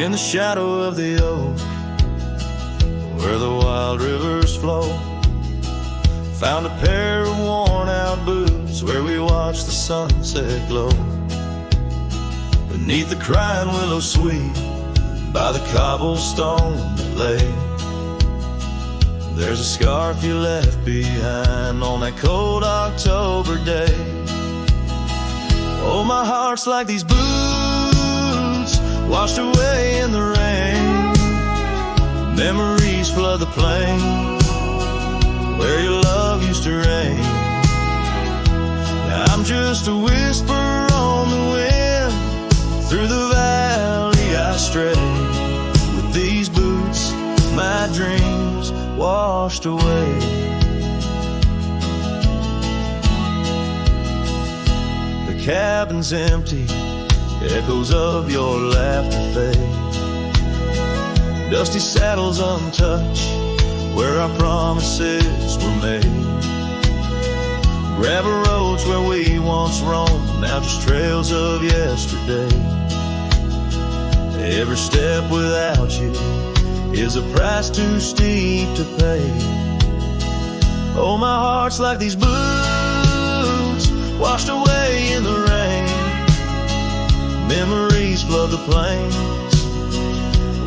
in the shadow of the oak, where the wild rivers flow. Found a pair of worn out boots where we watched the sunset glow. Beneath the crying willow sweet, by the cobblestone that lay, there's a scarf you left behind on that cold October day. Oh, my heart's like these boots washed away in the rain. Memories flood the plain where your love used to reign. Now I'm just a whisper on the wind. Through the valley I stray, with these boots my dreams washed away. The cabin's empty, echoes of your laughter fade. Dusty saddles untouched, where our promises were made. Gravel roads where we once roamed, now just trails of yesterday. Every step without you is a price too steep to pay. Oh, my heart's like these boots washed away in the rain. Memories flood the plains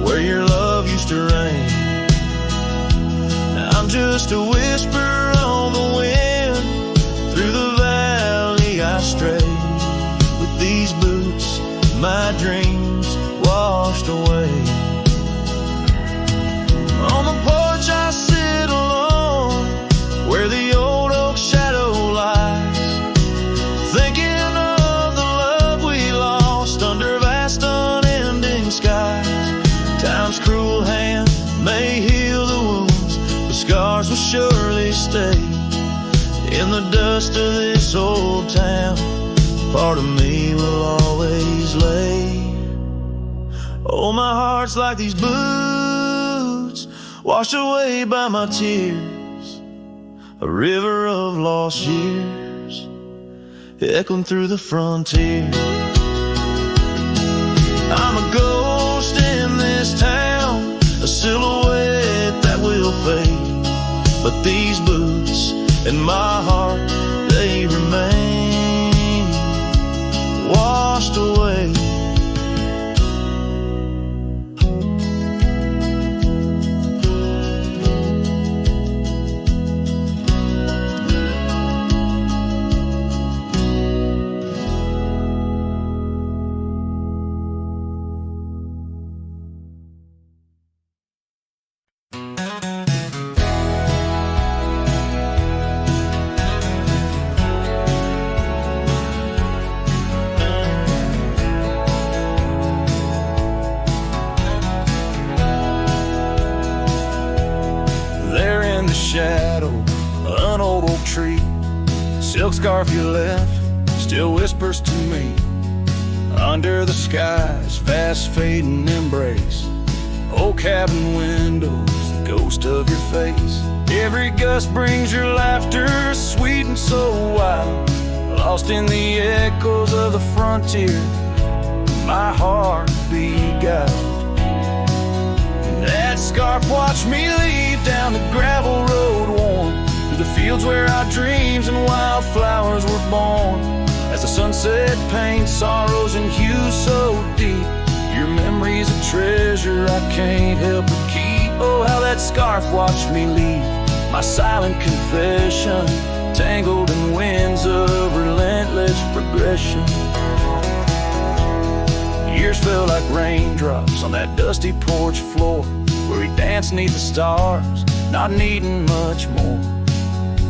where your love used to reign. Now I'm just a whisper on the wind. Through the valley I stray, with these boots my dreams washed away. On the porch I sit alone, where the old oak shadow lies, thinking of the love we lost under vast unending skies. Time's cruel hand may heal the wounds, but scars will surely stay. In the dust of this old town, part of me will always lay. Oh, my heart's like these boots washed away by my tears, a river of lost years echoing through the frontier. I'm a ghost in this town, a silhouette that will fade, but these boots in my heart, they remain washed away. Silk scarf you left still whispers to me under the sky's fast fading embrace. Old cabin windows, the ghost of your face. Every gust brings your laughter, sweet and so wild, lost in the echoes of the frontier. My heart beguiled. That scarf watched me leave down the gravel road worn, the fields where our dreams and wildflowers were born. As the sunset paints sorrows and hues so deep, your memory's a treasure I can't help but keep. Oh, how that scarf watched me leave, my silent confession, tangled in winds of relentless progression. Years felt like raindrops on that dusty porch floor, where we danced 'neath the stars, not needing much more.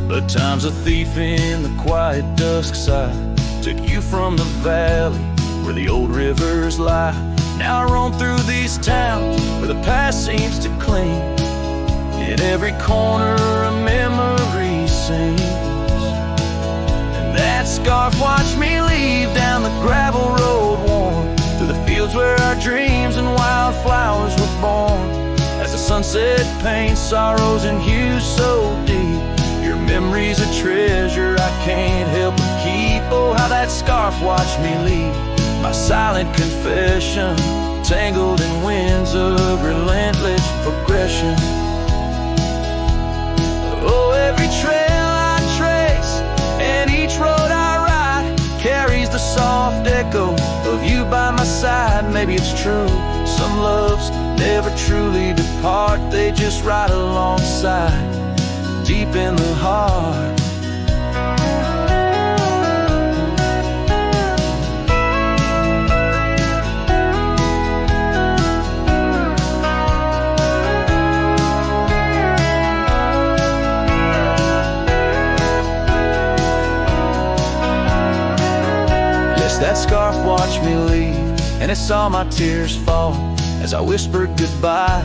But time's a thief in the quiet dusk side, took you from the valley where the old rivers lie. Now I roam through these towns where the past seems to cling. In every corner a memory sings. And that scarf watched me leave down the gravel road worn, through the fields where our dreams and wildflowers were born. As the sunset paints sorrows and hues so deep, your memory's a treasure I can't help but keep. Oh, how that scarf watched me leave, my silent confession, tangled in winds of relentless progression. Oh, every trail I trace and each road I ride carries the soft echo of you by my side. Maybe it's true, some loves never truly depart, they just ride alongside, deep in the heart. That scarf watched me leave, and it saw my tears fall as I whispered goodbye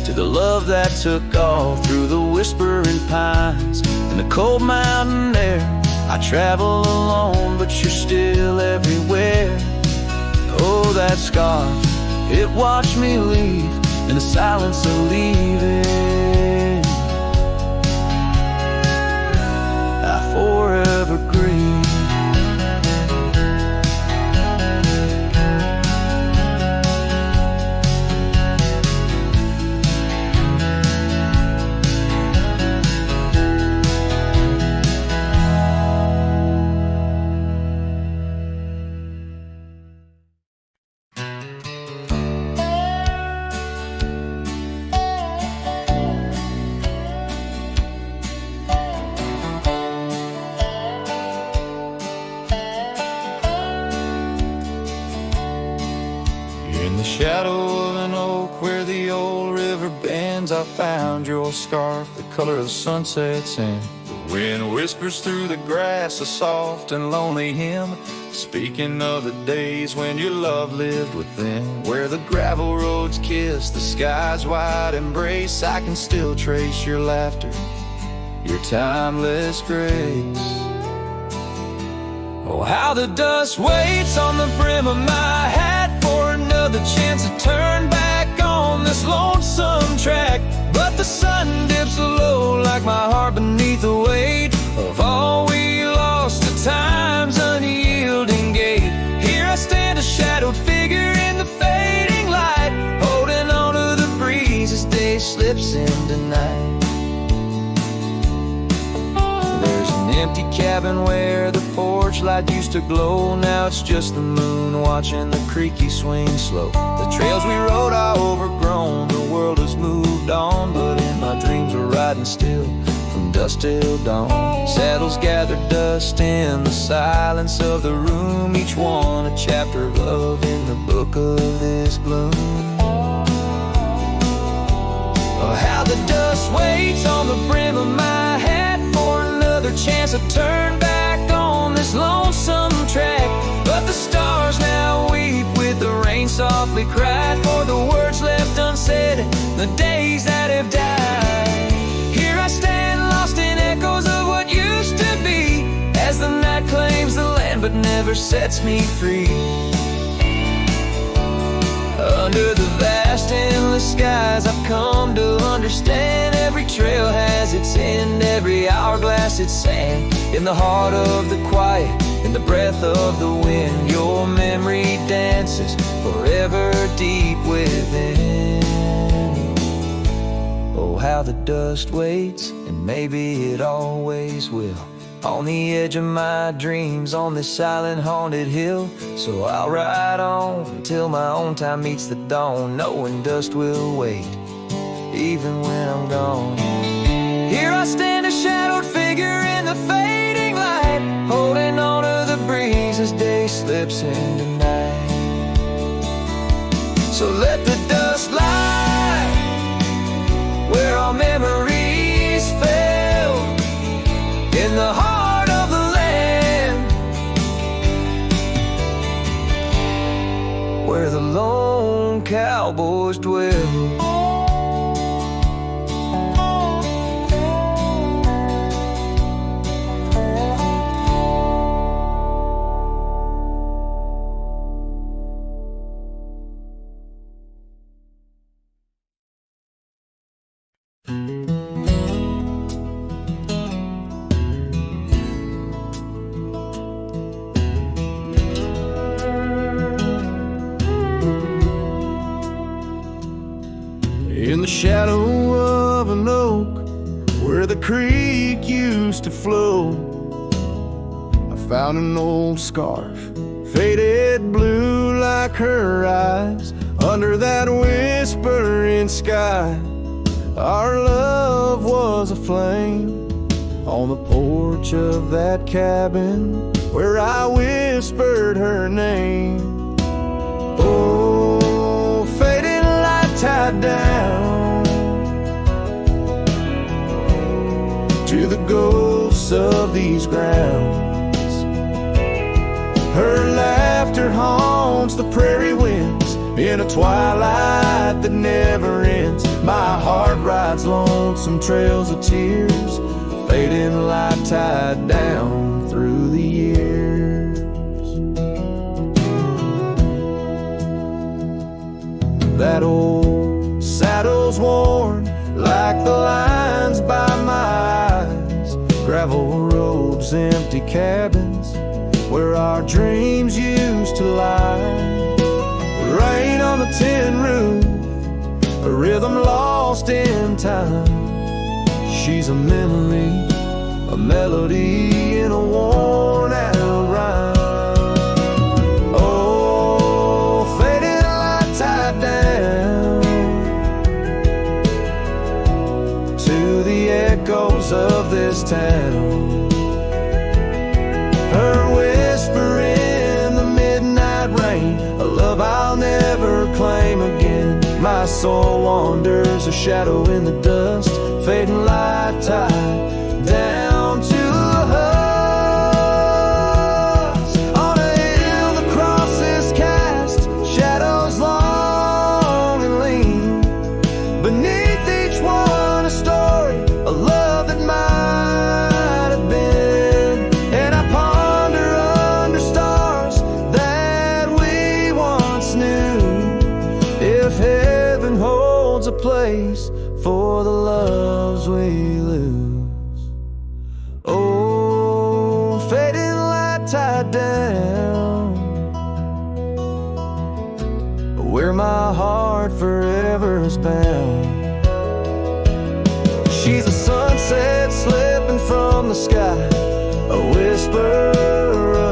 to the love that took all through the whispering pines and the cold mountain air. I travel alone, but you're still everywhere. Oh, that scarf, it watched me leave in the silence of leaving. I forever grieve. Shadow of an oak where the old river bends, I found your scarf, the color of sunsets, and the wind whispers through the grass, a soft and lonely hymn, speaking of the days when your love lived within. Where the gravel roads kiss the sky's wide embrace, I can still trace your laughter, your timeless grace. Oh, how the dust waits on the brim of my hat for another chance to turn back on this lonesome track. But the sun dips low like my heart beneath the weight of all we lost to time's unyielding gate. Here I stand, a shadowed figure in the fading light, holding on to the breeze as day slips into night. There's an empty cabin where the porch light used to glow. Now it's just the moon watching the creaky swing slow. The trails we rode are overgrown, the world has moved on, but in my dreams we're riding still from dusk till dawn. Saddles gather dust in the silence of the room, each one a chapter of love in the book of this gloom. Oh, how the dust waits on the brim of my hat for another chance to turn back on this lonesome track. But the stars now weep with the rain softly cried for the words left unsaid, the days that have died. Here I stand lost in echoes of what used to be, as the night claims the land but never sets me free. Under the vast endless skies I've come to understand, every trail has its end, every hourglass its sand. In the heart of the quiet, in the breath of the wind, your memory dances forever deep within. Oh, how the dust waits, and maybe it always will, on the edge of my dreams, on this silent haunted hill. So I'll ride on until my own time meets the dawn, knowing dust will wait, even when I'm gone. Here I stand, a shadowed figure in the fading light, holding on to the breeze as day slips into night. So let the dust lie where our memories fell, in the heart of the land, where the lone cowboys dwell. where the creek used to flow. I found an old scarf, faded blue like her eyes, under that whispering sky. Our love was a flame on the porch of that cabin where I whispered her name. Oh, fading light tied down to the ghosts of these grounds. Her laughter haunts the prairie winds in a twilight that never ends. My heart rides lonesome trails of tears, fading light tied down through the years. That old saddle's worn like the lines by my eyes, gravel roads, empty cabins where our dreams used to lie. Rain on the tin roof, a rhythm lost in time. She's a memory, a melody in a worn out rhyme. Oh, faded light tied down to the echoes of this town. Her whisper in the midnight rain, a love I'll never claim again. My soul wanders, a shadow in the dust, fading light tied down to a husk. On a hill the cross is cast, shadows long and lean. Beneath each one a story, a love that might have been. And I ponder under stars that we once knew, if heaven holds a place for the loves we lose. Oh, fading light tied down where my heart forever is bound. She's a sunset slipping from the sky, a whisper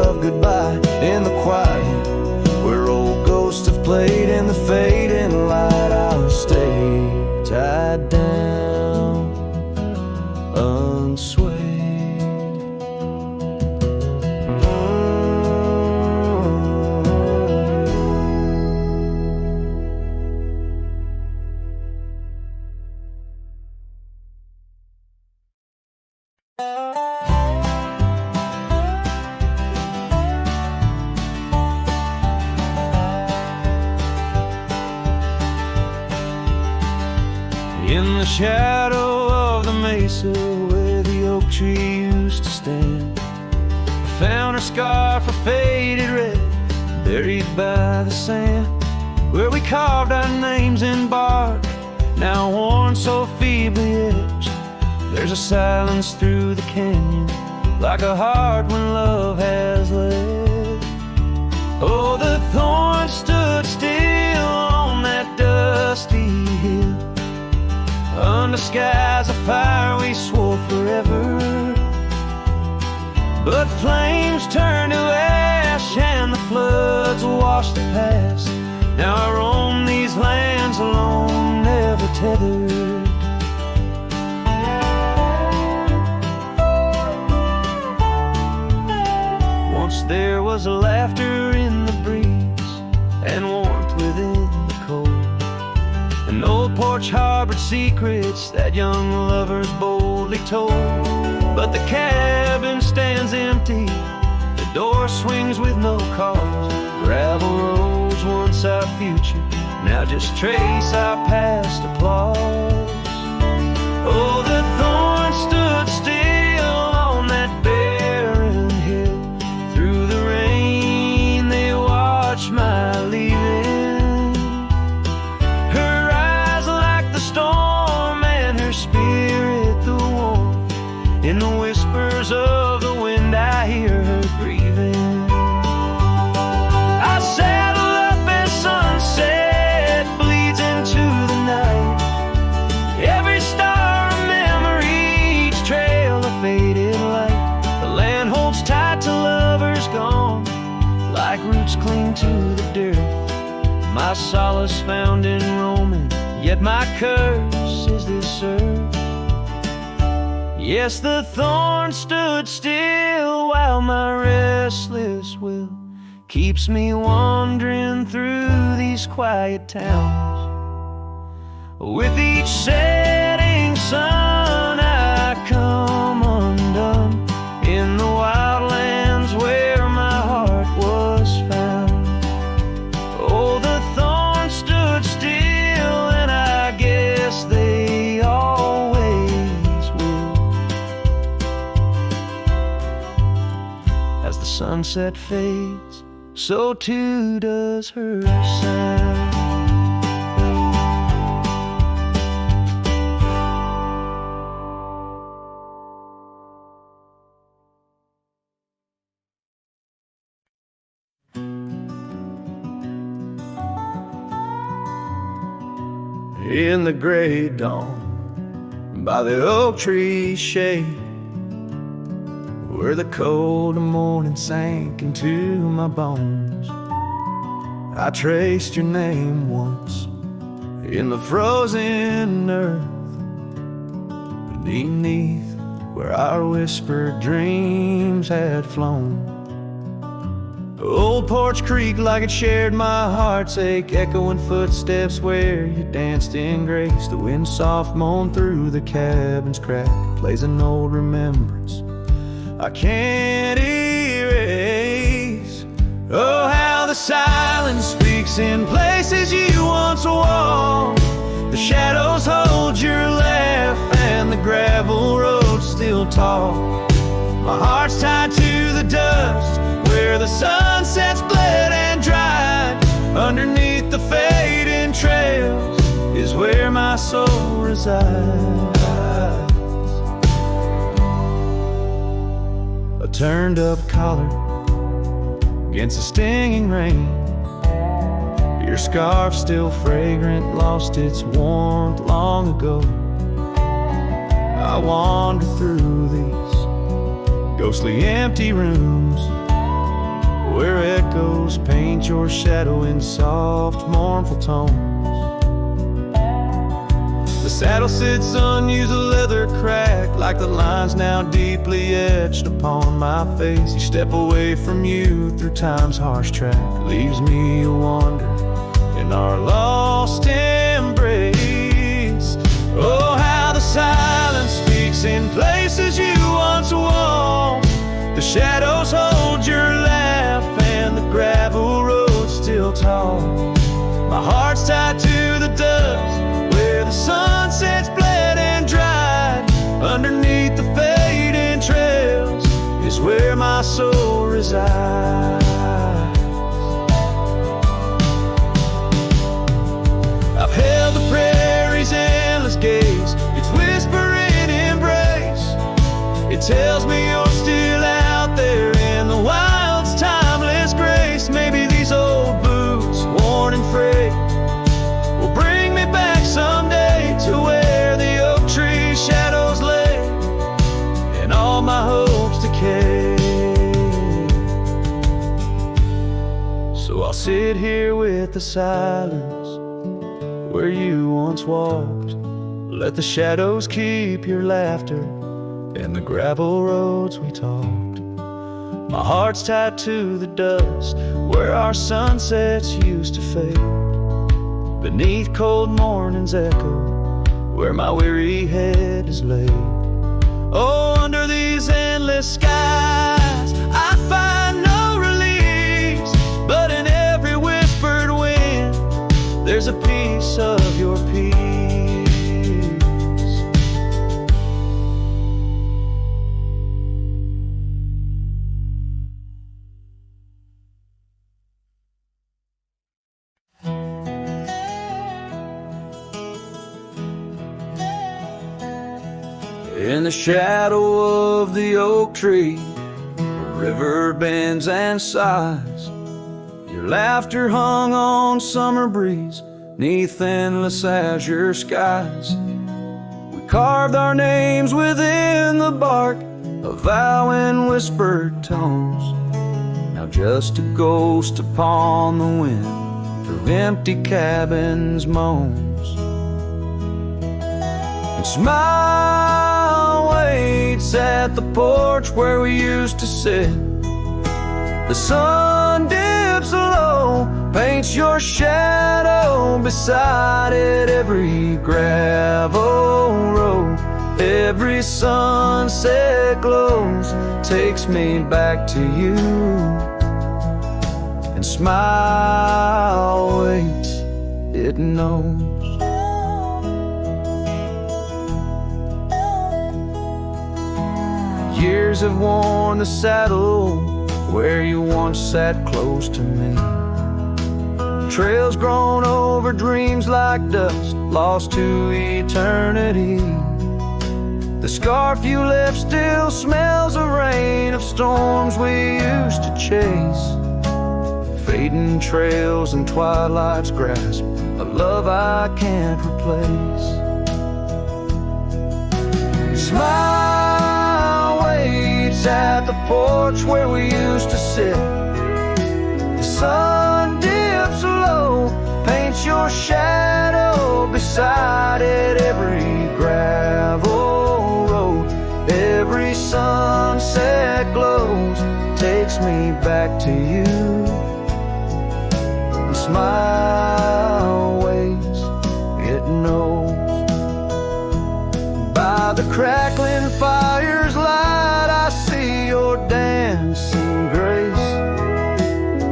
of goodbye in the quiet where old ghosts have played in the fading light. I'll stay tied down, unswayed. In the shadow of the mesa where the oak tree used to stand, I found her scarf, a faded red, buried by the sand, where we carved our names in bark, now worn so feebly etched. There's a silence through the canyon, like a heart when love has left. Oh, the thorns stood still on that dusty hill, under skies of fire we swore forever. But flames turned to ash and the floods washed the past. Now I roam these lands alone, never tethered. Once there was laughter in the breeze and warmth within the cold. An old porch harbored secrets that young lovers boldly told. But the cabin stands empty, the door swings with no cause. Gravel roads, once our future, now just trace our past applause. Oh, the thorns stood still on that barren hill. Through the rain they watched my leaving. Her eyes like the storm and her spirit the warmth. In the whispers of the wind I hear her grieving. I saddle up as sunset bleeds into the night. Every star a memory solace found in roaming, yet my curse is this earth. Yes, the thorn stood still while my restless will keeps me wandering through these quiet towns. With each setting sun I come undone in the wildlands where my heart was found. Oh, the thorn stood still, and I guess they always will. As the sunset fades, so too does her sound. In the gray dawn, by the oak tree shade, where the cold morning sank into my bones, I traced your name once in the frozen earth, beneath where our whispered dreams had flown. Old Porch Creek, like it shared my heart's ache, echoing footsteps where you danced in grace. The wind soft moaned through the cabin's crack, plays an old remembrance I can't erase. Oh, how the silence speaks in places you once walked. The shadows hold your laugh, and the gravel roads still talk. My heart's tied to the dust where the sunsets bled and dried. Underneath the fading trails is where my soul resides. A turned up collar against the stinging rain, your scarf still fragrant, lost its warmth long ago. I wander through these ghostly empty rooms where echoes paint your shadow in soft, mournful tones. The saddle sits unused, a leather crack, like the lines now deeply etched upon my face. You step away from you through time's harsh track, leaves me a wander in our lost embrace. Oh, how the silence speaks in places you once walked. The shadows hold your laugh, and the gravel roads still talk. My heart's tied to the dust where the sunsets bled and dried. Underneath the fading trails is where my soul resides. I've held the prairie's endless gaze, its whispering embrace. It tells me you're still out there in the wild's timeless grace. Maybe these old boots, worn and frayed, will bring me back someday to where the oak tree shadows lay and all my hopes decay. So I'll sit here with the silence where you once walked. Let the shadows keep your laughter and the gravel roads we talked. My heart's tied to the dust where our sunsets used to fade. Beneath cold morning's echo where my weary head is laid. Oh, under these endless skies I find no release, but in every whispered wind there's a piece of your peace. In the shadow of the oak tree, the river bends and sighs. Your laughter hung on summer breeze, 'neath endless azure skies. We carved our names within the bark, a vow in whispered tones. Now just a ghost upon the wind, through empty cabins' moans. And smile waits at the porch where we used to sit. The sun dips low, paints your shadow beside it. Every gravel road, every sunset glows, takes me back to you. And smile waits, it knows. Years have worn the saddle where you once sat close to me. Trails grown over dreams like dust, lost to eternity. The scarf you left still smells of rain, of storms we used to chase. Fading trails and twilight's grasp, a love I can't replace. Smile waits at the porch where we used to sit. The sun dips low, paints your shadow beside it. Every gravel road, every sunset glows, takes me back to you. And smile waits, it knows. By the crackling fire's light, I see your dancing grace,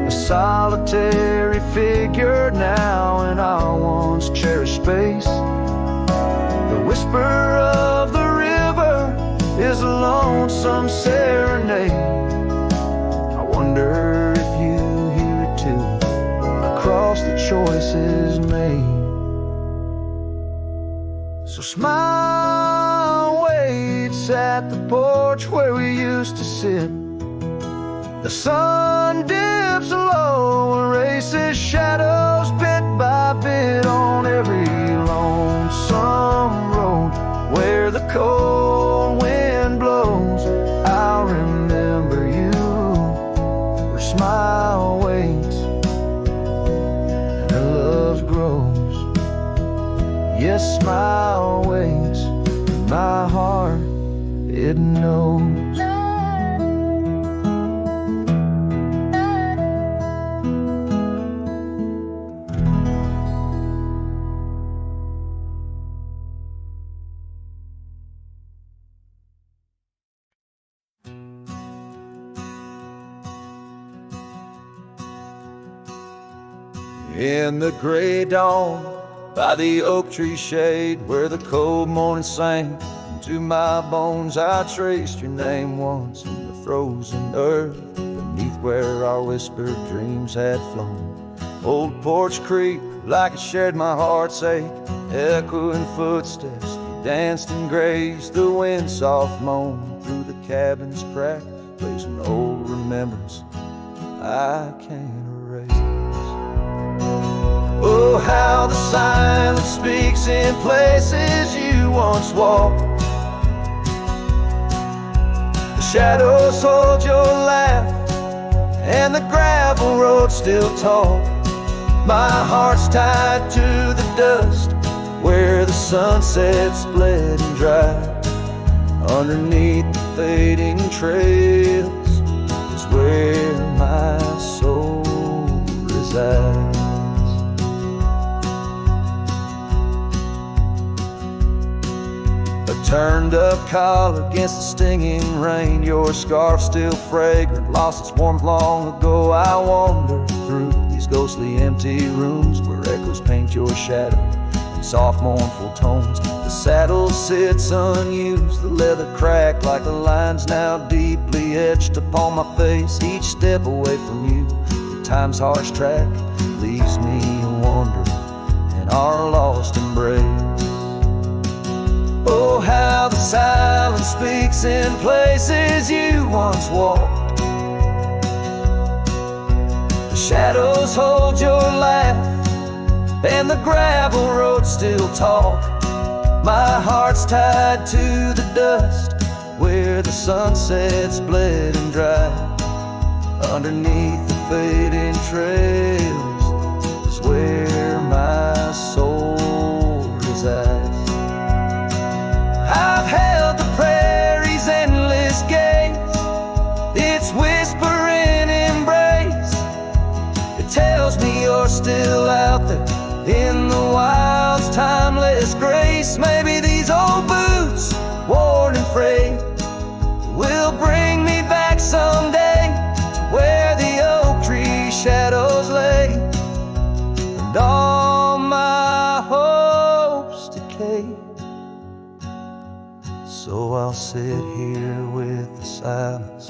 a solitary figure now in our once cherished space. The whisper of the river is a lonesome serenade. I wonder if you hear it too, across the choices made. So smile waits at the porch where we used to sit. The sun dips low, erases shadows bit by bit on every lonesome road. Where the cold wind blows, I'll remember you. Where smile waits and love grows. Yes, smile waits, my heart, it knows. In the gray dawn, by the oak tree shade, where the cold morning sank into my bones, I traced your name once in the frozen earth, beneath where our whispered dreams had flown. Old Porch Creek, like it shared my heart's ache, echoing footsteps, you danced and grazed. The wind soft moaned through the cabin's crack, plays an old remembrance I can't erase. Oh, how the silence speaks in places you once walked. The shadows hold your laugh, and the gravel road still talk. My heart's tied to the dust, where the sunset bled and dried. Underneath the fading trails is where my soul resides. Turned up collar against the stinging rain, your scarf still fragrant, lost its warmth long ago. I wander through these ghostly empty rooms where echoes paint your shadow in soft mournful tones. The saddle sits unused, the leather cracked like the lines now deeply etched upon my face. Each step away from you, the time's harsh track leaves me wandering in our lost embrace. Oh, how the silence speaks in places you once walked. The shadows hold your laugh, and the gravel road still talk. My heart's tied to the dust, where the sunsets bled and dried. Underneath the fading trails is So I'll sit here with the silence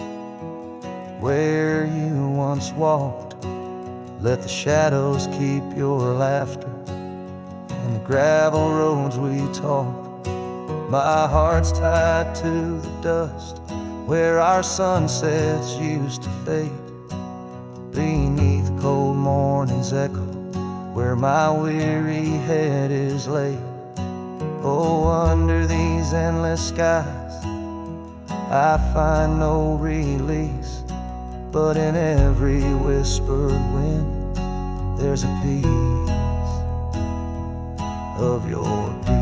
where you once walked. Let the shadows keep your laughter and the gravel roads we talk. My heart's tied to the dust where our sunsets used to fade. Beneath cold morning's echo where my weary head is laid. Oh, under these endless skies I find no release, but in every whispered wind there's a piece of your peace.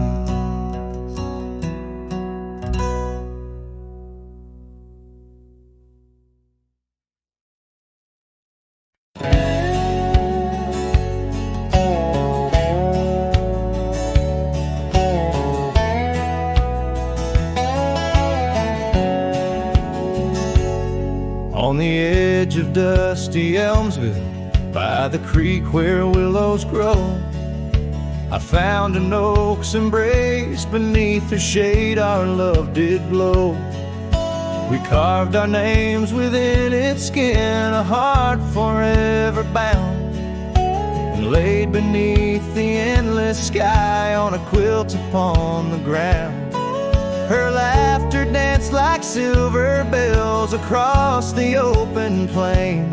On the edge of dusty Elmsville, by the creek where willows grow, I found an oak's embrace. Beneath the shade our love did glow. We carved our names within its skin, a heart forever bound, and laid beneath the endless sky on a quilt upon the ground. Her laughter danced like silver bells across the open plains,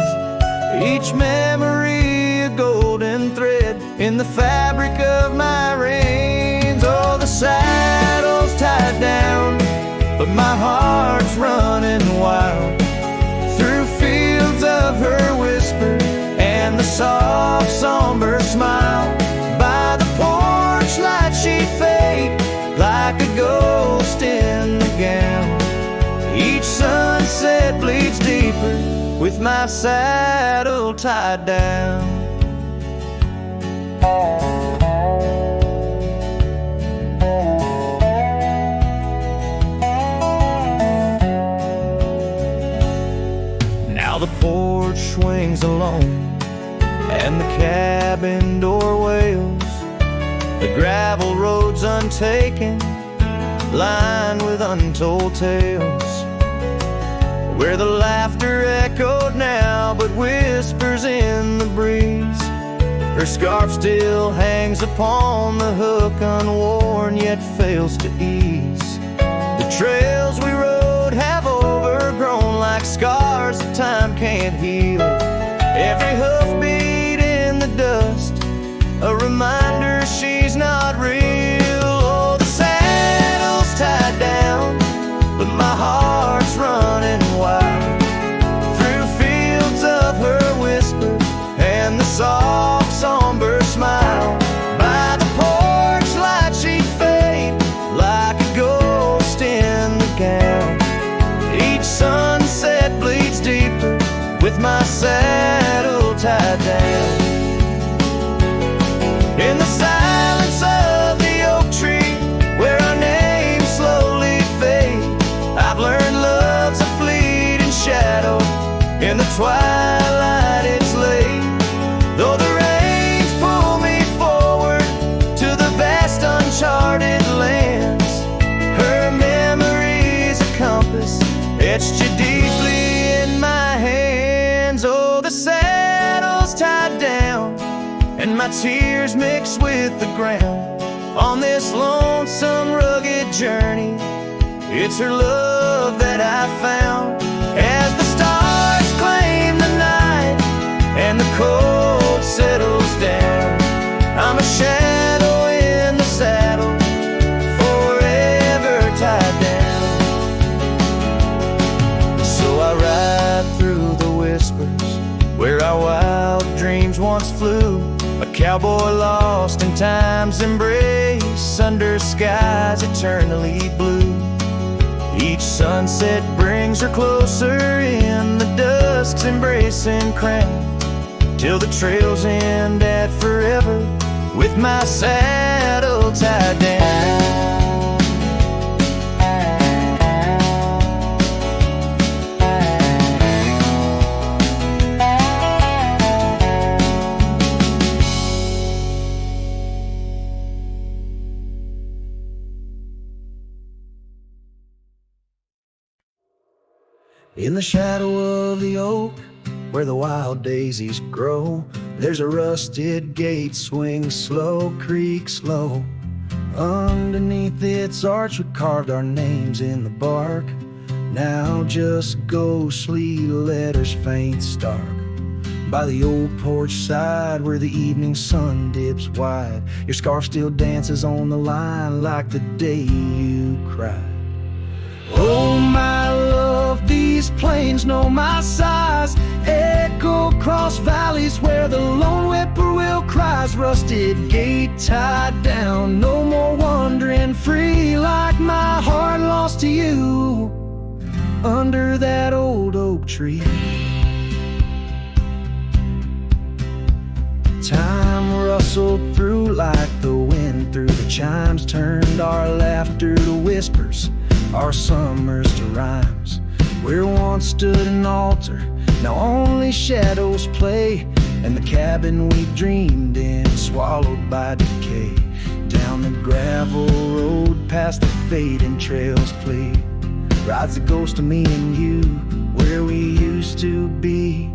each memory a golden thread in the fabric of my reins. Oh, the saddle's tied down, but my heart's running wild through fields of her whisper and the soft somber smile. By the porch light she'd fade like a ghost in the gown. Each sunset bleeds deeper with my saddle tied down. Now the porch swings alone and the cabin door wails. The gravel road's untaken, lined with untold tales, where the laughter echoed now but whispers in the breeze. Her scarf still hangs upon the hook, unworn yet fails to ease. The trails we rode have overgrown like scars that time can't heal. Every hoofbeat in the dust, a reminder she's not real. Oh, the saddle's tied down, but my heart's running wild through fields of her whisper and the soft somber smile. By the porch light she'd fade like a ghost in the gown. Each sunset bleeds deeper with my saddle tied down. In the silence of the oak tree, where our names slowly fade, I've learned love's a fleeting shadow. In the twilight it's late, though the rains pull me forward to the vast uncharted lands. Her memory's a compass etched you deeply in my hands. Oh, the saddle's tied down and my tears mix with the ground on this lonesome, rugged journey. It's her love that I found. As the stars claim the night and the cold settles down, I'm a shadow in the saddle, forever tied down. So I ride through the whispers where our wild dreams once flew, a cowboy lost in time's embrace under skies eternally blue. Each sunset brings her closer in the dusk's embracing crown, till the trails end at forever with my saddle tied down. In the shadow of the oak, where the wild daisies grow, there's a rusted gate, swing slow, creak slow. Underneath its arch we carved our names in the bark, now just ghostly letters faint stark. By the old porch side where the evening sun dips wide, your scarf still dances on the line like the day you cried. Oh my love, these plains know my size, echo across valleys where the lone whippoorwill cries. Rusted gate tied down, no more wandering free, like my heart lost to you under that old oak tree. Time rustled through like the wind through the chimes, turned our laughter to whispers, our summers to rhymes. Where once stood an altar, now only shadows play, and the cabin we dreamed in swallowed by decay. Down the gravel road past the fading trails plead, rides the ghost of me and you, where we used to be.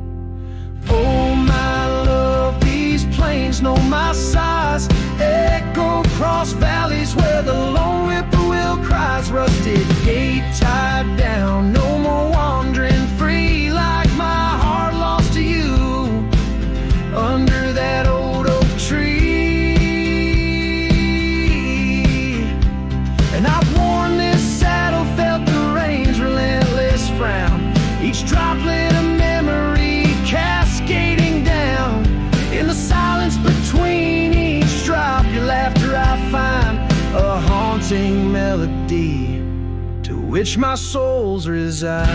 Oh my love, these plains know my size, echo across valleys where the lone whippoorwill cries. Rusted gate tied down, no more wandering free, like my heart lost to you under that old oak tree. And I've worn this saddle, felt the rain's relentless frown, each droplet of memory cascading down. In the silence between each drop, your laughter I find a haunting melody to which my soul's resigned.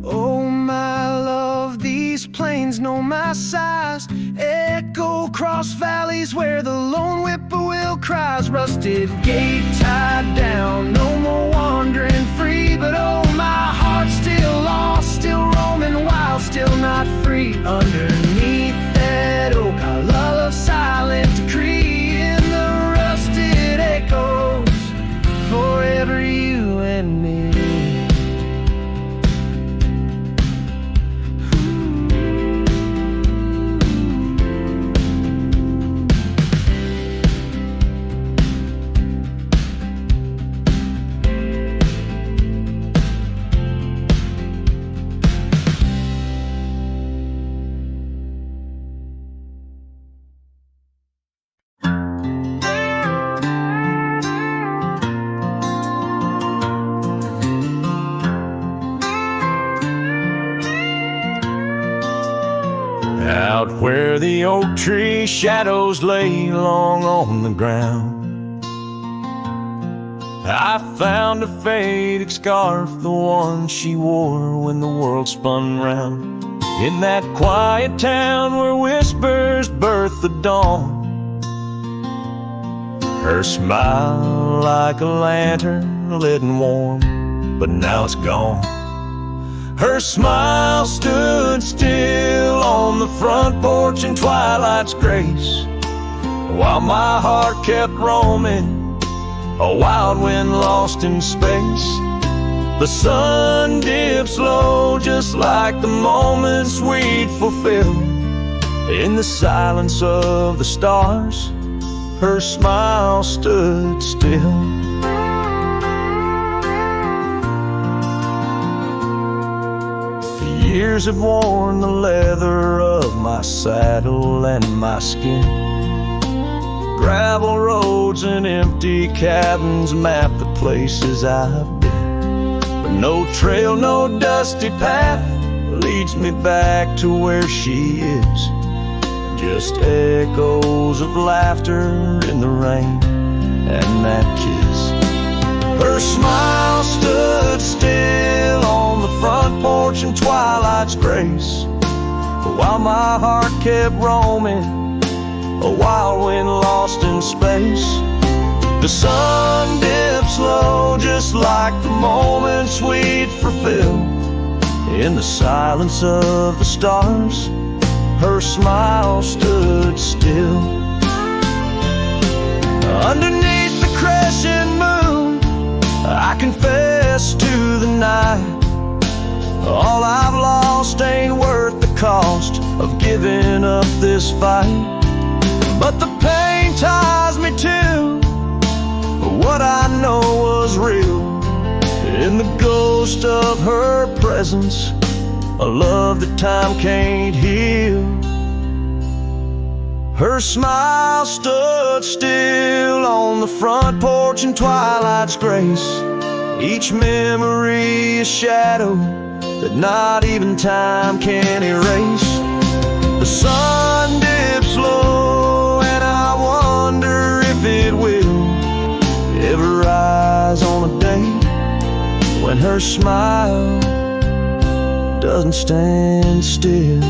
Oh my love, these plains know my size, echo across valleys where the lone whippoorwill cries. Rusted gate tied down, no more wandering free, but oh my heart's still lost, still roaming wild, still not free. Underneath that oak I love silent decree, in the rusted echoes forever you and me. Out where the oak tree shadows lay long on the ground, I found a faded scarf, the one she wore when the world spun round. In that quiet town where whispers birth the dawn, her smile like a lantern lit and warm, but now it's gone. Her smile stood still on the front porch in twilight's grace, while my heart kept roaming, a wild wind lost in space. The sun dips low just like the moments we'd fulfill. In the silence of the stars, her smile stood still. Years have worn the leather of my saddle and my skin. Gravel roads and empty cabins map the places I've been, but no trail, no dusty path leads me back to where she is. Just echoes of laughter in the rain and that kiss. Her smile stood still on the front porch in twilight's grace, while my heart kept roaming, a wild wind lost in space. The sun dips low just like the moments we'd fulfill. In the silence of the stars, her smile stood still. Underneath the crescent moon, confess to the night, all I've lost ain't worth the cost of giving up this fight. But the pain ties me to what I know was real, in the ghost of her presence, a love that time can't heal. Her smile stood still on the front porch in twilight's grace, each memory a shadow that not even time can erase. The sun dips low and I wonder if it will ever rise on a day when her smile doesn't stand still.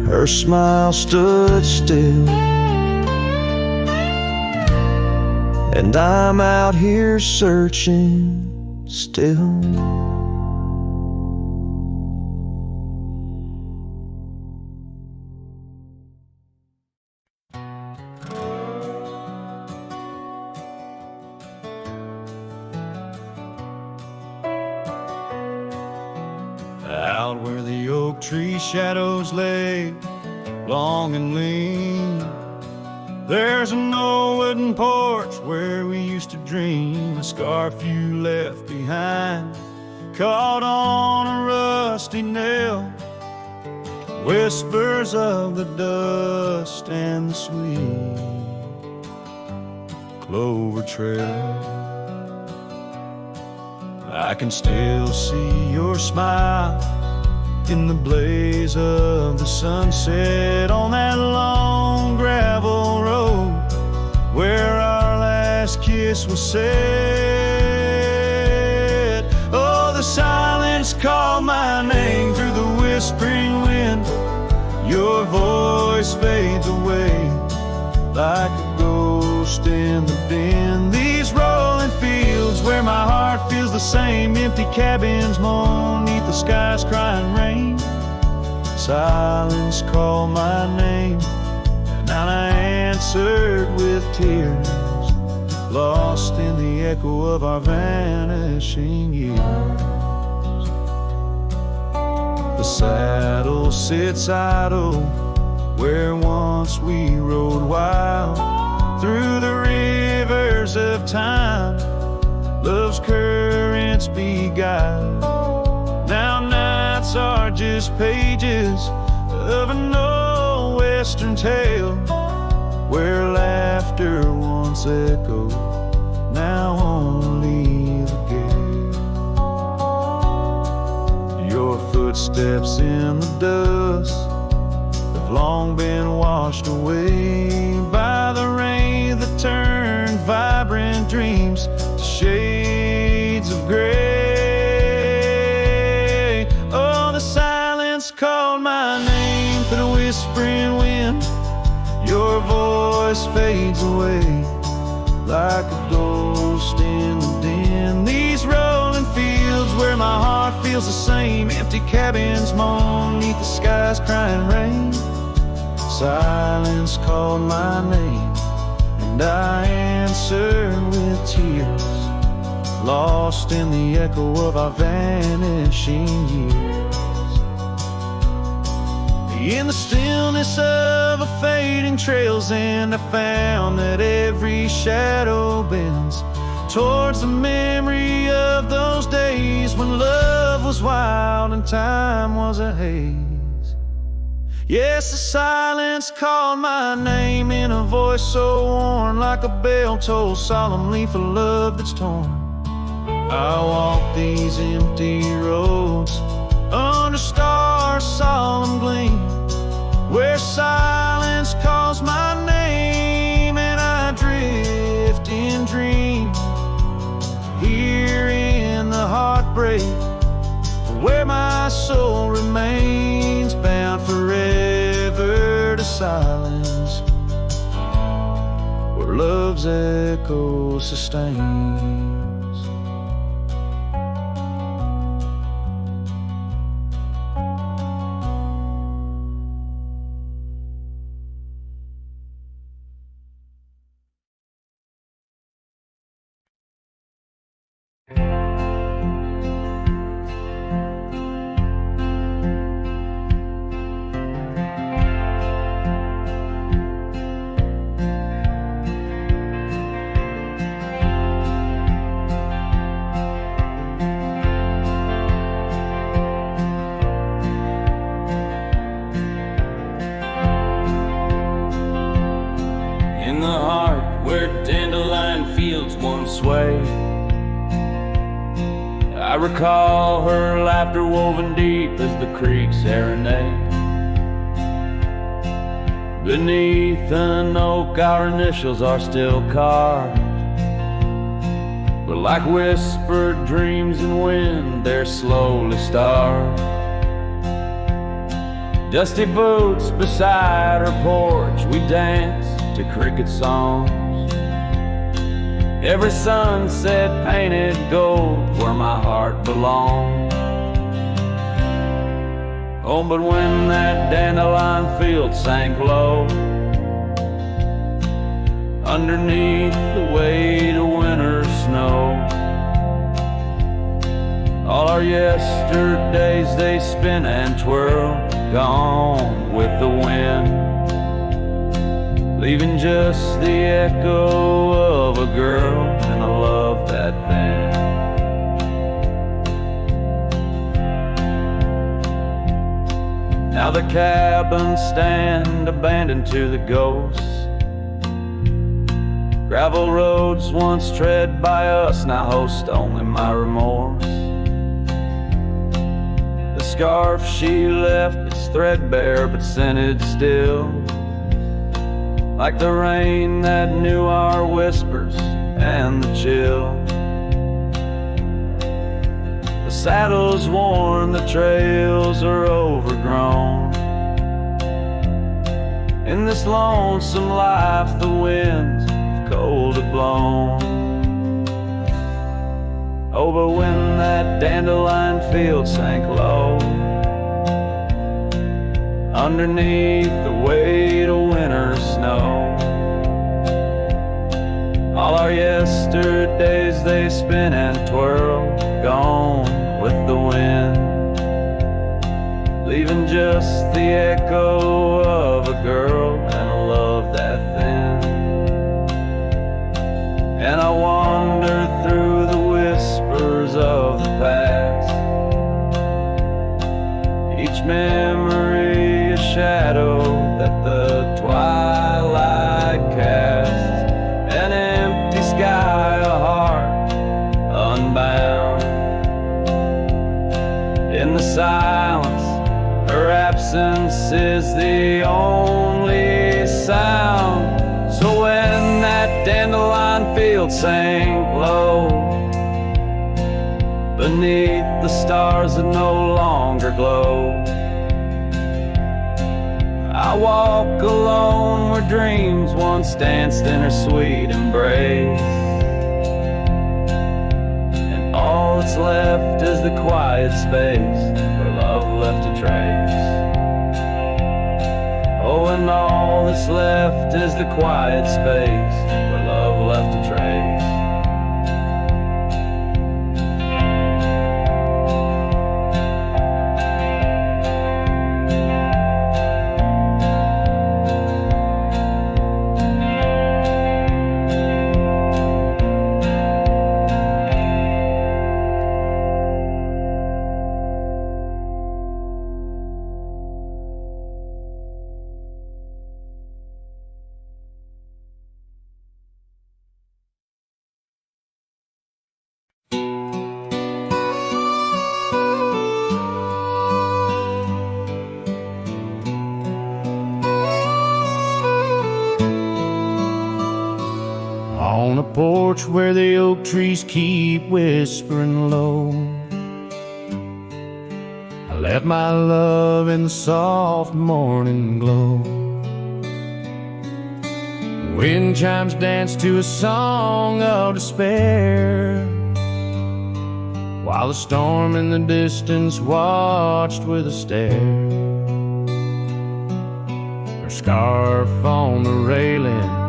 Her smile stood still, and I'm out here searching still. Out where the oak tree shadows lay, long and lean, there's an old wooden porch where we used to dream. A scarf you left behind, caught on a rusty nail, whispers of the dust and the sweet clover trail. I can still see your smile in the blaze of the sunset on that long gravel road where our last kiss was said. Oh, the silence called my name through the whispering wind. Your voice fades away like a ghost in the bend. These rolling fields where my heart feels the same, empty cabins moan neath the sky's crying rain. Silence called my name, and I answered with tears, lost in the echo of our vanishing years. The saddle sits idle where once we rode wild through the rivers of time, love's currents beguiled. Now nights are just pages of an old western tale where laughter once echoed, now only the gale. Your footsteps in the dust have long been washed away by the rain that turned vibrant dreams to shades of gray. Oh, the silence called my name through the whispering wind. Your voice fades away like a ghost in the den. These rolling fields where my heart feels the same, empty cabins moan neath the sky's crying rain. Silence called my name, and I answered with tears, lost in the echo of our vanishing years. In the stillness of a fading trail's end, I found that every shadow bends towards the memory of those days when love was wild and time was a haze. Yes, the silence called my name in a voice so worn, like a bell toll solemnly for love that's torn. I walk these empty roads under stars' solemn gleam, where silence calls my name and I drift in dream. Here in the heartbreak, where my soul remains bound forever to silence, where love's echo sustains. where dandelion fields once swayed. I recall her laughter woven deep as the creek serenade. Beneath an oak our initials are still carved, but like whispered dreams in wind they're slowly starved. Dusty boots beside her porch, we dance to cricket songs. Every sunset painted gold where my heart belongs. Oh, but when that dandelion field sank low, underneath the weight of winter snow, all our yesterdays they spin and twirl, gone with the wind, leaving just the echo of a girl and a love that thin. Now the cabins stand abandoned to the ghosts. Gravel roads once tread by us now host only my remorse. The scarf she left is threadbare but scented still, like the rain that knew our whispers and the chill. The saddle's worn, the trails are overgrown. In this lonesome life the winds have cold have blown. Oh, but when that dandelion field sank low, underneath the weight of winter snow, all our yesterdays they spin and twirl, gone with the wind, leaving just the echo of a girl and a love that thin. And I wander through the whispers of the past, each memory a shadow that the twilight casts, an empty sky, a heart unbound. In the silence, her absence is the only sound. So when that dandelion field sank low, beneath the stars that no longer glow, I walk alone where dreams once danced in her sweet embrace, and all that's left is the quiet space where love left a trace. Oh, and all that's left is the quiet space where love left a trace. On a porch where the oak trees keep whispering low, I left my love in the soft morning glow. Wind chimes dance to a song of despair, while the storm in the distance watched with a stare. Her scarf on the railing,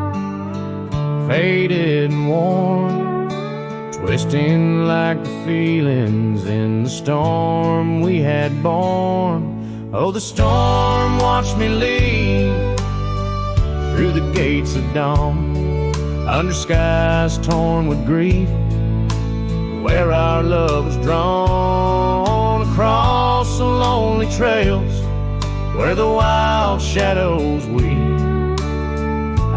faded and worn, twisting like the feelings in the storm we had borne. Oh, the storm watched me leave through the gates of dawn, under skies torn with grief, where our love was drawn, across the lonely trails where the wild shadows weep.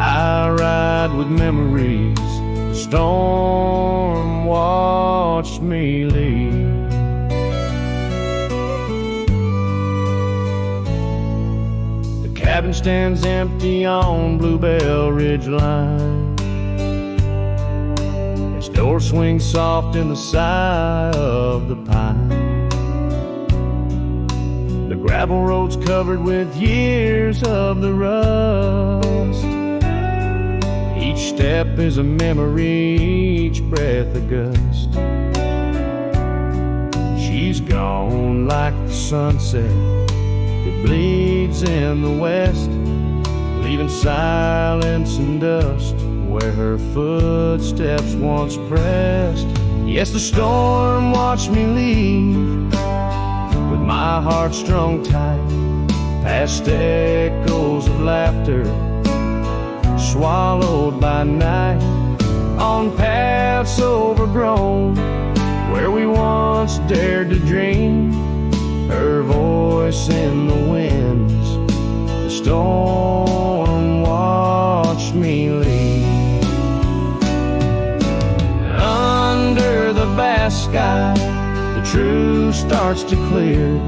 I ride ride with memories. The storm watched me leave. The cabin stands empty on Bluebell Ridge line. Its door swings soft in the sigh of the pine. The gravel road's covered with years of the rust. Each step is a memory, each breath a gust. She's gone like the sunset that bleeds in the west, leaving silence and dust where her footsteps once pressed. Yes, the storm watched me leave, with my heart strung tight, past echoes of laughter, swallowed by night, on paths overgrown, where we once dared to dream. Her voice in the winds, the storm watched me leave. Under the vast sky, the truth starts to clear.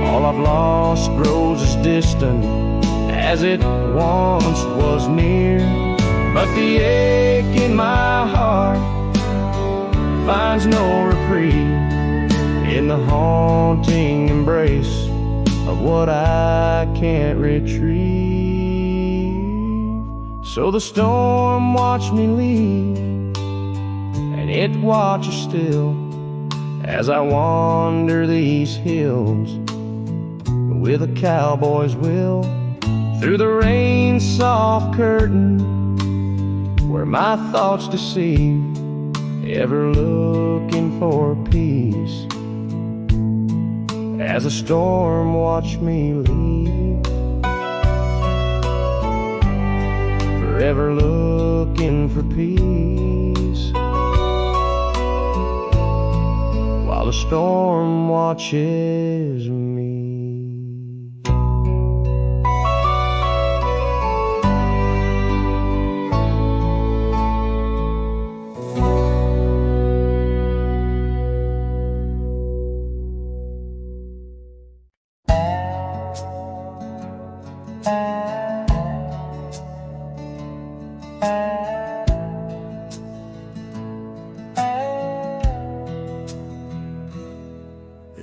All I've lost grows as distant as it once was near. But the ache in my heart finds no reprieve in the haunting embrace of what I can't retrieve. So the storm watched me leave, and it watches still as I wander these hills with a cowboy's will, through the rain's soft curtain where my thoughts deceive, ever looking for peace as a storm watched me leave, forever looking for peace while the storm watches me.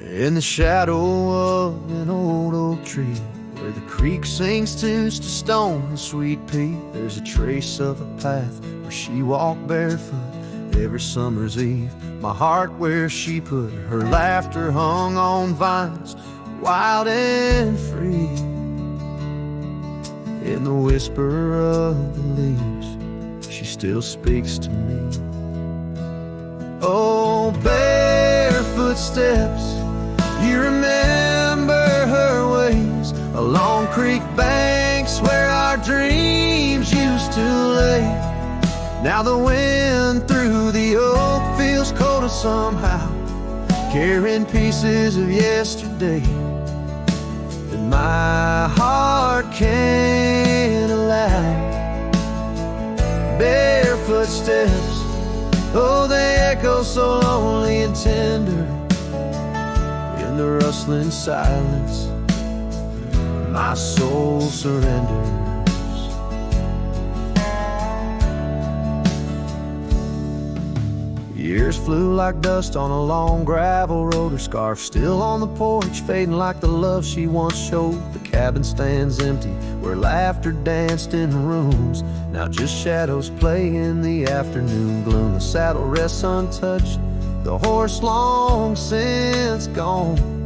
In the shadow of an old oak tree, where the creek sings tunes to Stone and Sweet Pea, there's a trace of a path where she walked barefoot every summer's eve. My heart where she put her laughter hung on vines, wild and free. In the whisper of the leaves, she still speaks to me. Oh, barefoot steps, you remember her ways along creek banks where our dreams used to lay. Now the wind through the oak feels colder somehow, carrying pieces of yesterday that my heart can't allow. Barefoot steps, oh, they echo so lonely and tender in the rustling silence. My soul surrenders. Years flew like dust on a long gravel road. Her scarf still on the porch, fading like the love she once showed. The cabin stands empty where laughter danced in the rooms. Now just shadows play in the afternoon gloom. The saddle rests untouched, the horse long since gone.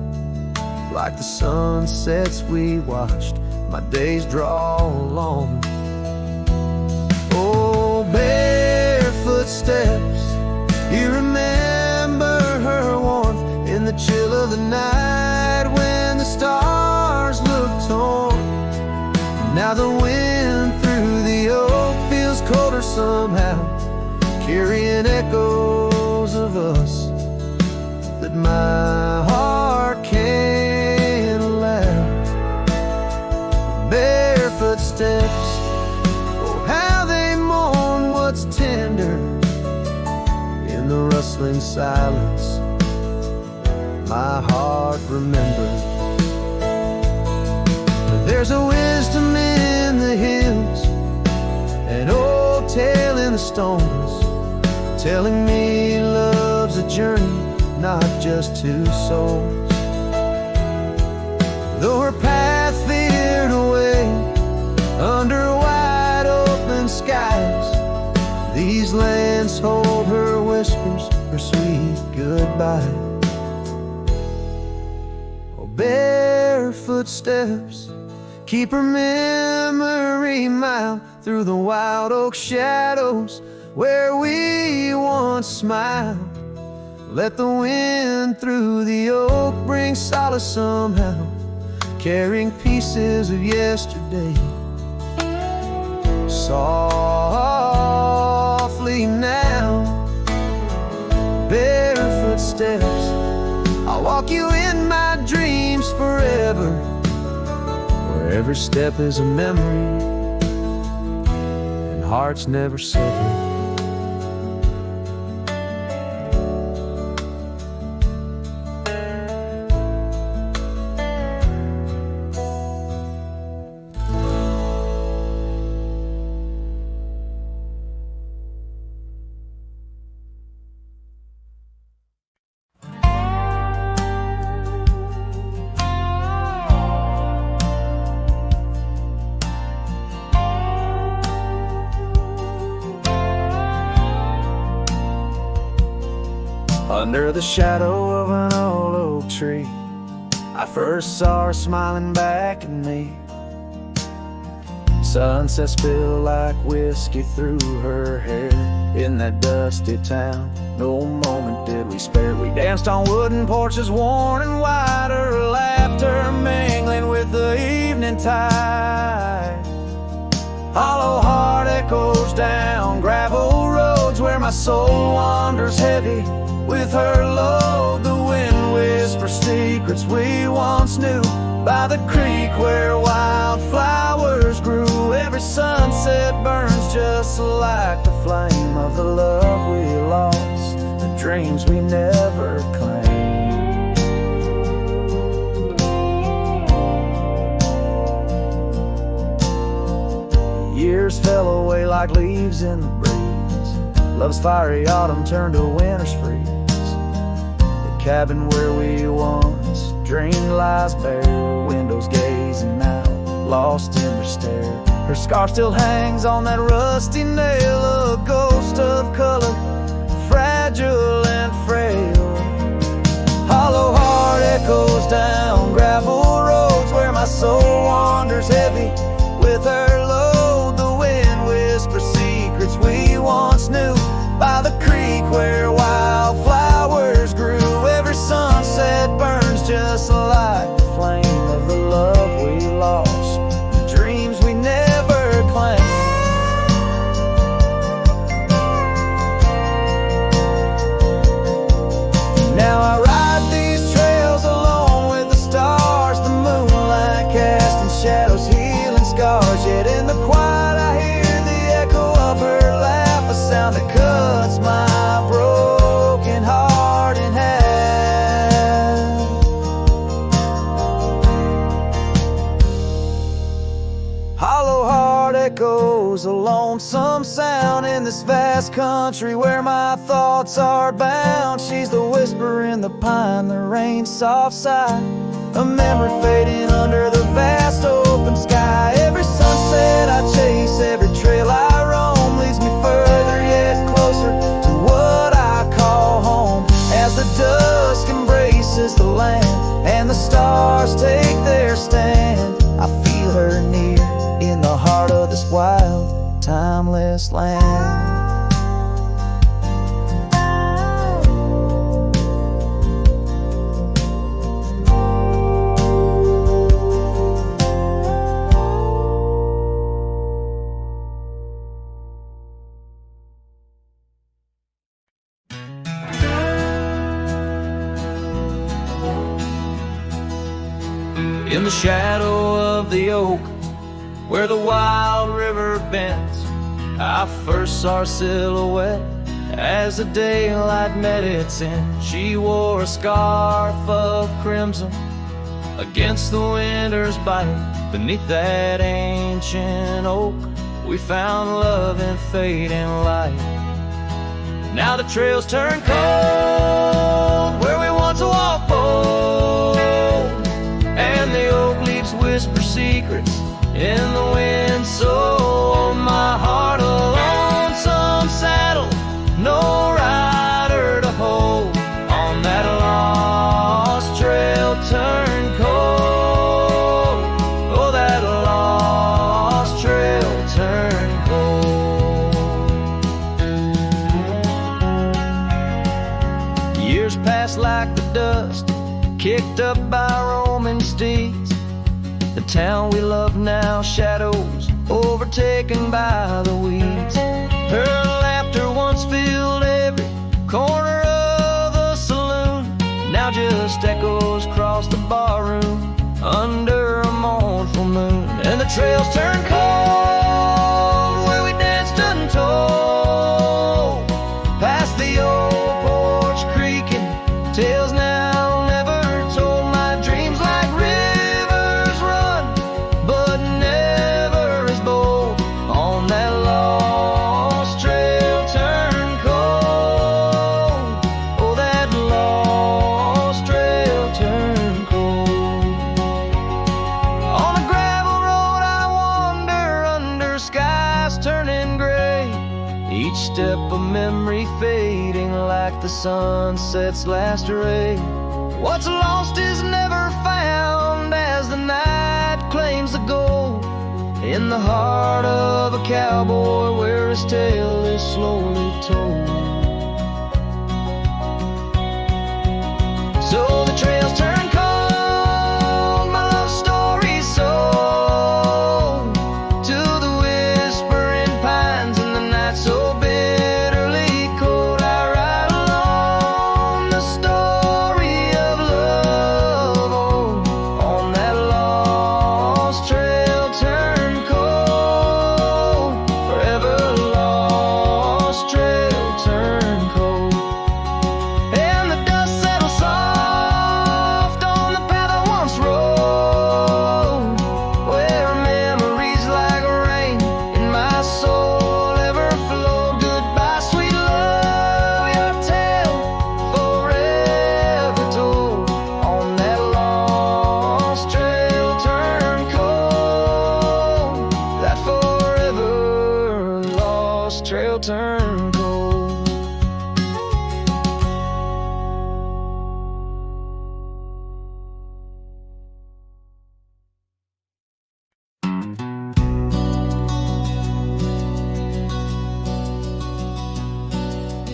Like the sunsets we watched, my days draw long. Oh, barefoot steps, you remember her warmth in the chill of the night when the stars looked torn. Now the wind through the oak feels colder somehow, carrying echoes of us that my heart can't allow. Barefoot steps, oh how they mourn silence my heart remembers. There's a wisdom in the hills, an old tale in the stones, telling me love's a journey, not just two souls. Though her path veered away under wide open skies, these lands hold her whispers, her sweet goodbye. Oh, bare footsteps keep her memory mild through the wild oak shadows where we once smiled. Let the wind through the oak bring solace somehow, carrying pieces of yesterday. Softly now, barefoot steps, I'll walk you in my dreams forever, where every step is a memory and hearts never sever. Under the shadow of an old oak tree, I first saw her smiling back at me. Sunset spilled like whiskey through her hair in that dusty town. No moment did we spare. We danced on wooden porches worn and wide, her laughter mingling with the evening tide. Hollow heart echoes down gravel roads where my soul wanders heavy with her load. The wind whispers secrets we once knew by the creek where wildflowers grew. Every sunset burns just like the flame of the love we lost, the dreams we never claimed. Years fell away like leaves in the breeze. Love's fiery autumn turned to winter's freeze. The cabin where we once dreamed lies bare, windows gazing out, lost in their stare. Her scar still hangs on that rusty nail, a ghost of color, fragile and frail. Hollow heart echoes down gravel roads where my soul wanders heavy with her load. The wind whispers secrets we once knew by the creek where wildflowers grew. Every sunset burns just like the flame of the love we lost, the dreams we never claimed. Now I ride these trails alone with the stars, the moonlight casting shadows, healing scars. Yet in the quiet I hear the echo of her laugh, a sound that cuts my broken heart in half. Hollow heart echoes a lonesome sound in this vast country where my thoughts are bound. She's the whisper in the pine, the rain's soft sigh, a memory fading under the vast open sky. Every sunset I chase, every trail I roam leads me further yet closer to what I call home. As the dusk embraces the land and the stars take their stand, I feel her near in the heart of this wild, timeless land. In the shadow of the oak, where the wild river bends, I first saw her silhouette As the daylight met its end, she wore a scarf of crimson against the winter's bite. Beneath that ancient oak, we found love in fading light. Now the trails turn cold where we once walked bold, and the oak leaves whisper secrets in the wind. So my heart, a lonesome saddle, no rider to hold. On that lost trail turn cold. Oh, that lost trail turn cold. Years passed like the dust kicked up by roaming steeds. The town we love now, shadows overtaken by the weeds. Her laughter once filled every corner of the saloon, now just echoes across the barroom under a mournful moon. And the trails turn cold where we danced untold, past the old porch creaking, tales now never told. My dreams like rivers run, but never as bold. On that lost trail turn cold. Oh, that lost trail turn cold. On a gravel road I wander under skies turning gray, each step a memory fading like the sunset's last ray. What's lost is never found as the night claims the gold in the heart of a cowboy where his tale is slowly told. So the trails turn cold, my love story's sold to the whispering pines in the night so bitterly cold. I ride along the story of love, oh, on that lost trail turn cold, forever lost trail turn cold. And the dust settles soft on the path I once rode, where memories like rain in my soul ever flowed. Goodbye, sweet love, your tale forever told. On that lost trail turn cold, that forever lost trail turn cold.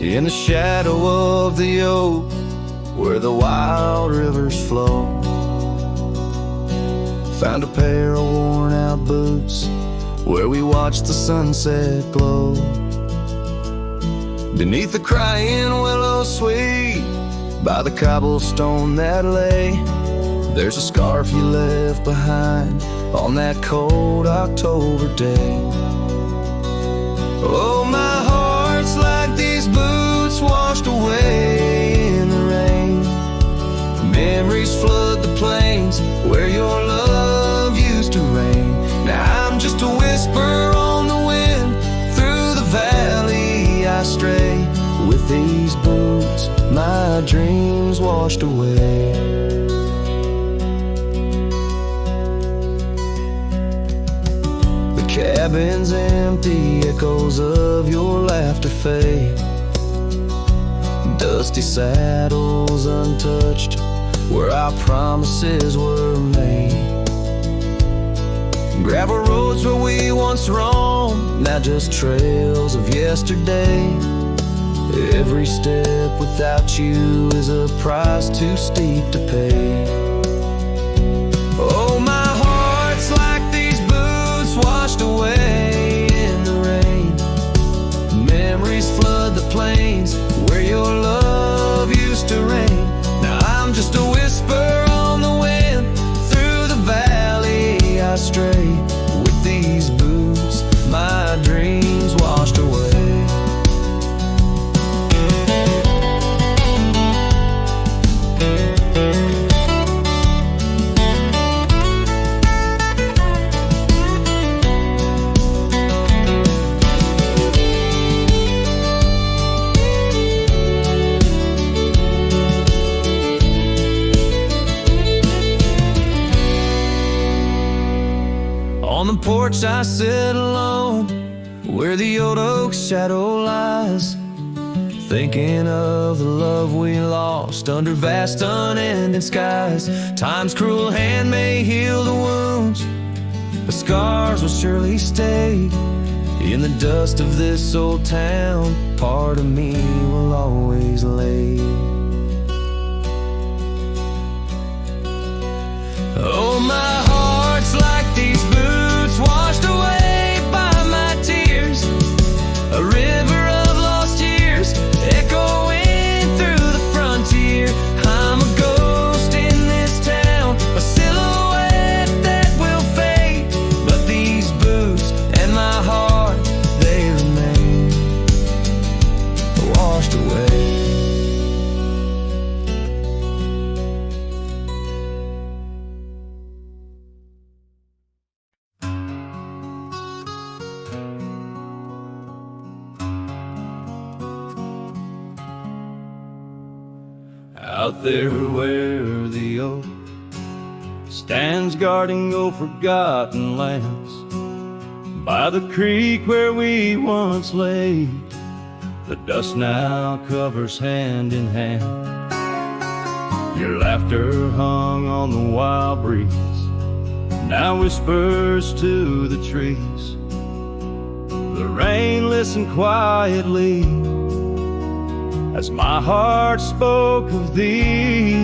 In the shadow of the oak, where the wild rivers flow, found a pair of worn out boots where we watched the sunset glow. Beneath the crying willow sweet, by the cobblestone that lay, there's a scarf you left behind on that cold October day. Oh, my heart's like these boots washed away in the rain. Memories flood the plains where your love used to reign. Now I'm just a whisper on the wind, through the valley I stray. With these boots my dreams washed away. The cabin's empty, echoes of your laughter fade. Dusty saddles untouched, where our promises were made. Gravel roads where we once roamed, now just trails of yesterday. Every step without you is a price too steep to pay. Oh, my heart's like these boots washed away in the rain. Memories flood the plains where your love used to reign. Now I'm just a whisper on the wind, through the valley I stray. With these boots my dreams washed away. porch I sit alone, where the old oak's shadow lies, thinking of the love we lost under vast unending skies. Time's cruel hand may heal the wounds, but scars will surely stay. In the dust of this old town, part of me will always lay. Oh, my heart's like these boots washed away by my tears, a river of lost years echoing through the frontier. I'm a ghost in this town, a silhouette that will fade, but these boots and my heart, they remain washed away. Out there where the oak stands guarding old forgotten lands, by the creek where we once lay, the dust now covers hand in hand. Your laughter hung on the wild breeze, now whispers to the trees. The rain listened quietly as my heart spoke of these.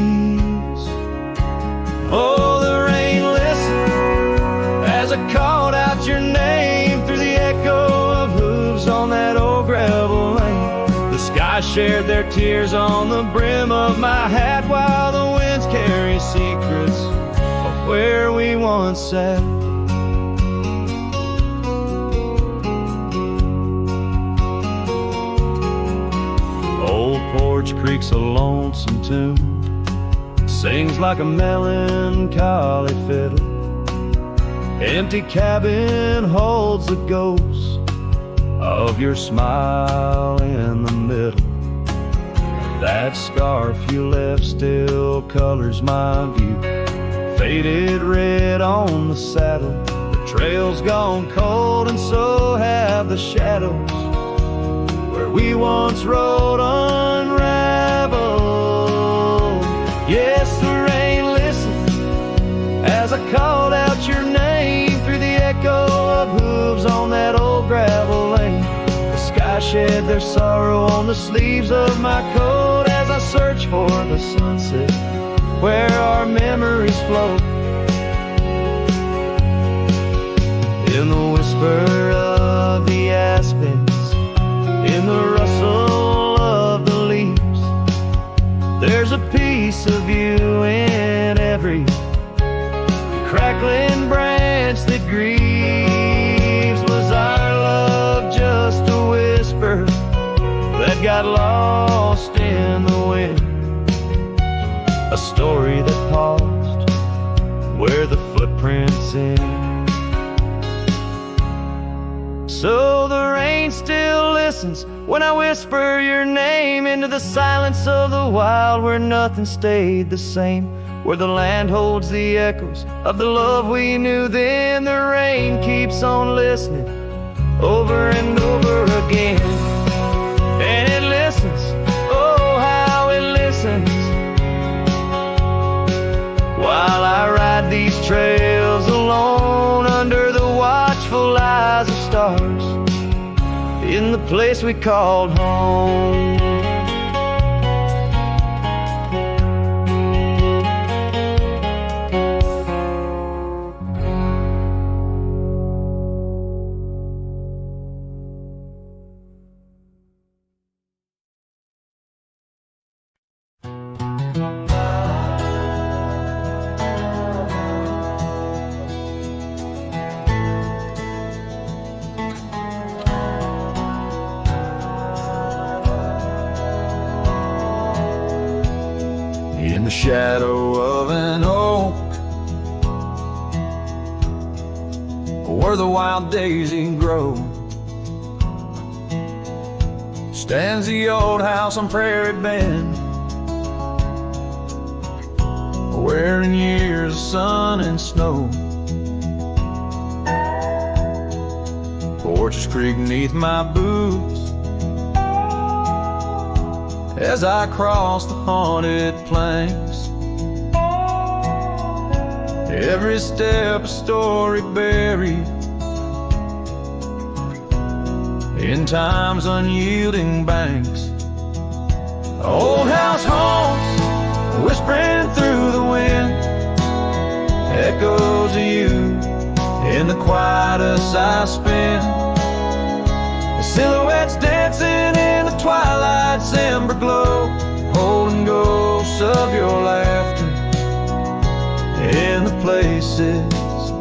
Oh, the rain listened as I called out your name through the echo of hooves on that old gravel lane. The sky shared their tears on the brim of my hat, while the winds carry secrets of where we once sat. Old Porch Creek's a lonesome tune, sings like a melancholy fiddle. Empty cabin holds the ghost of your smile in the middle. That scarf you left still colors my view, faded red on the saddle. The trail's gone cold and so have the shadows where we once rode unraveled. Yes, the rain listened as I called out your name through the echo of hooves on that old gravel lane. The sky shed their sorrow on the sleeves of my coat as I search for the sunset where our memories float. In the whisper of the aspens, in the rustle of the leaves, there's a piece of you in every crackling branch that grieves. Was our love just a whisper that got lost in the wind? A story that paused where the footprints end. So the rain still listens when I whisper your name into the silence of the wild, where nothing stayed the same, where the land holds the echoes of the love we knew then. The rain keeps on listening over and over again, and it listens, oh how it listens, while I ride these trails alone under the watchful eyes of stars in the place we called home. In the shadow of an oak, where the wild daisy grows, stands the old house on Prairie Bend, where in years of sun and snow Torches creak neath my boots as I cross the haunted planks. Every step a story buried in time's unyielding banks. Old house haunts whispering through the wind, echoes of you in the quietest I spend. The silhouettes dancing in the twilight's ember glow, holding ghosts of your laughter in the places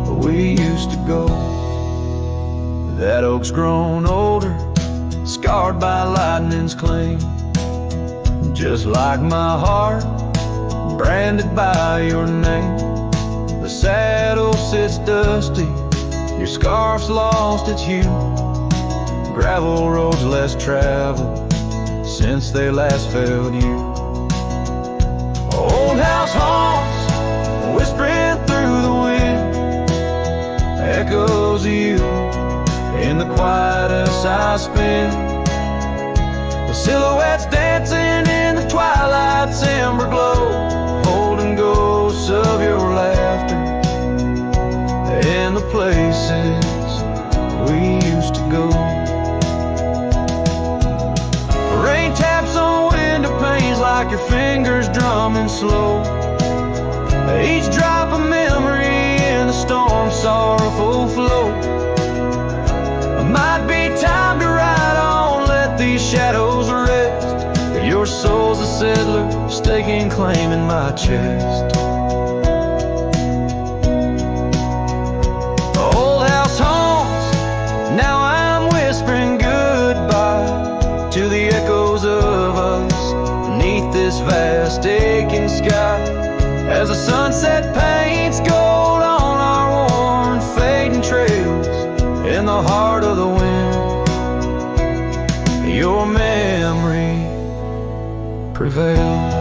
we used to go. That oak's grown older, scarred by lightning's cling, just like my heart, branded by your name. The saddle sits dusty, your scarf's lost its hue. Gravel roads less traveled since they last felt you. Old house haunts whispering through the wind, echoes of you in the quietest I spend. The silhouettes dancing in the twilight's ember glow, holding ghosts of your laughter in the places we used to go. Rain taps on window panes like your fingers drumming slow, each drop a memory in the storm's sorrowful flow. It might be time to ride on, let these shadows rest. Your soul's a settler, staking claim in my chest. Old house haunts, now I'm whispering goodbye to the echoes of us beneath this vast aching sky, as the sunset paints gold on our worn fading trails. In the heart of the wind, your memory prevails.